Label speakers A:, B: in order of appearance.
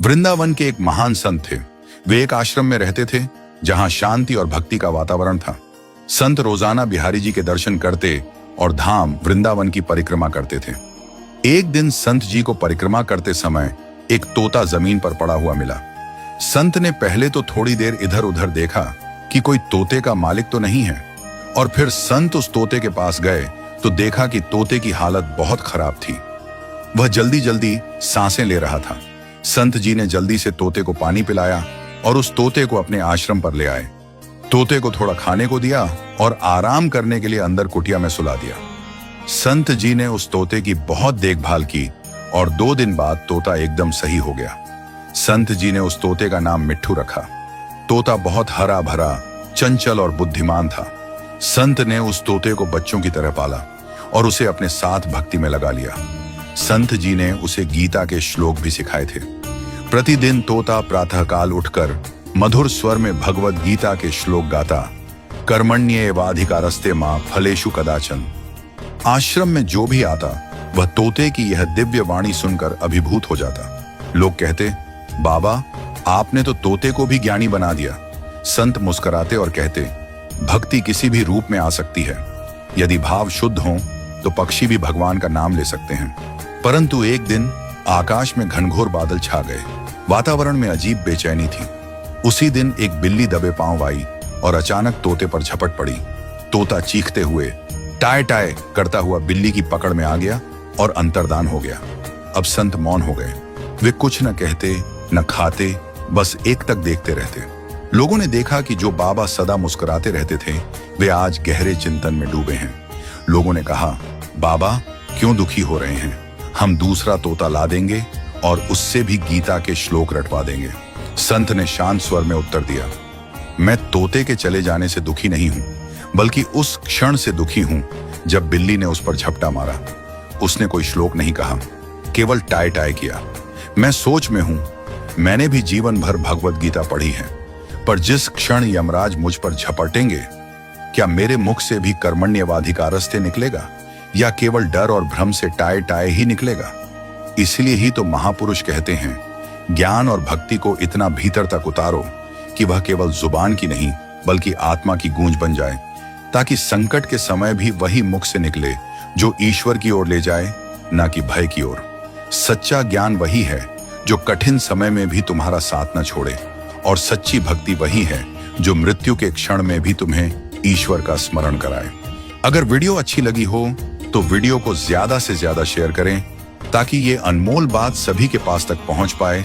A: वृंदावन के एक महान संत थे। वे एक आश्रम में रहते थे जहां शांति और भक्ति का वातावरण था। संत रोजाना बिहारी जी के दर्शन करते और धाम वृंदावन की परिक्रमा करते थे। एक दिन संत जी को परिक्रमा करते समय एक तोता जमीन पर पड़ा हुआ मिला। संत ने पहले तो थोड़ी देर इधर उधर देखा कि कोई तोते का मालिक तो नहीं है, और फिर संत उस तोते के पास गए तो देखा कि तोते की हालत बहुत खराब थी। वह जल्दी जल्दी सांसें ले रहा था। संत जी ने जल्दी से तोते को पानी पिलाया और उस तोते को अपने आश्रम पर ले आए। तोते को थोड़ा खाने को दिया और आराम करने के लिए अंदर कुटिया में सुला दिया। संत जी ने उस तोते की बहुत देखभाल की और 2 दिन बाद तोता एकदम सही हो गया। संत जी ने उस तोते का नाम मिट्ठू रखा। तोता बहुत हरा भरा, चंचल और बुद्धिमान था। संत ने उस तोते को बच्चों की तरह पाला और उसे अपने साथ भक्ति में लगा लिया। संत जी ने उसे गीता के श्लोक भी सिखाए थे। प्रतिदिन तोता प्रातःकाल उठकर मधुर स्वर में भगवद गीता के श्लोक गाता, कर्मण्येवाधिकारस्ते मां फलेषु कदाचन। आश्रम में जो भी आता वह तोते की यह दिव्य वाणी सुनकर अभिभूत हो जाता। लोग कहते, बाबा आपने तो तोते को भी ज्ञानी बना दिया। संत मुस्कुराते और कहते, भक्ति किसी भी रूप में आ सकती है। यदि भाव शुद्ध हो तो पक्षी भी भगवान का नाम ले सकते हैं। परंतु एक दिन आकाश में घनघोर बादल छा गए। वातावरण में अजीब बेचैनी थी। उसी दिन एक बिल्ली दबे पांव आई और अचानक तोते पर झपट पड़ी। तोता चीखते हुए टाय टाय करता हुआ बिल्ली की पकड़ में आ गया और अंतर्धान हो गया। अब संत मौन हो गए। वे कुछ न कहते न खाते, बस एक तक देखते रहते। लोगों ने देखा कि जो बाबा सदा मुस्कुराते रहते थे वे आज गहरे चिंतन में डूबे हैं। लोगों ने कहा, बाबा क्यों दुखी हो रहे हैं? हम दूसरा तोता ला देंगे और उससे भी गीता के श्लोक रटवा देंगे। संत ने शांत स्वर में उत्तर दिया, मैं तोते के चले जाने से दुखी नहीं हूं, बल्कि उस क्षण से दुखी हूं जब बिल्ली ने उस पर झपटा मारा। उसने कोई श्लोक नहीं कहा, केवल टाय टाय किया। मैं सोच में हूं, मैंने भी जीवन भर भगवद गीता पढ़ी है, पर जिस क्षण यमराज मुझ पर झपटेंगे, क्या मेरे मुख से भी कर्मण्येवाधिकारस्ते निकलेगा या केवल डर और भ्रम से टाय टाय ही निकलेगा? इसलिए ही तो महापुरुष कहते हैं, ज्ञान और भक्ति को इतना भीतर तक उतारो कि वह केवल जुबान की नहीं बल्कि आत्मा की गूंज बन जाए, ताकि संकट के समय भी वही मुख से निकले जो ईश्वर की ओर ले जाए, ना कि भय की ओर। सच्चा ज्ञान वही है जो कठिन समय में भी तुम्हारा साथ न छोड़े, और सच्ची भक्ति वही है जो मृत्यु के क्षण में भी तुम्हें ईश्वर का स्मरण कराए। अगर वीडियो अच्छी लगी हो तो वीडियो को ज्यादा से ज्यादा शेयर करें ताकि ये अनमोल बात सभी के पास तक पहुंच पाए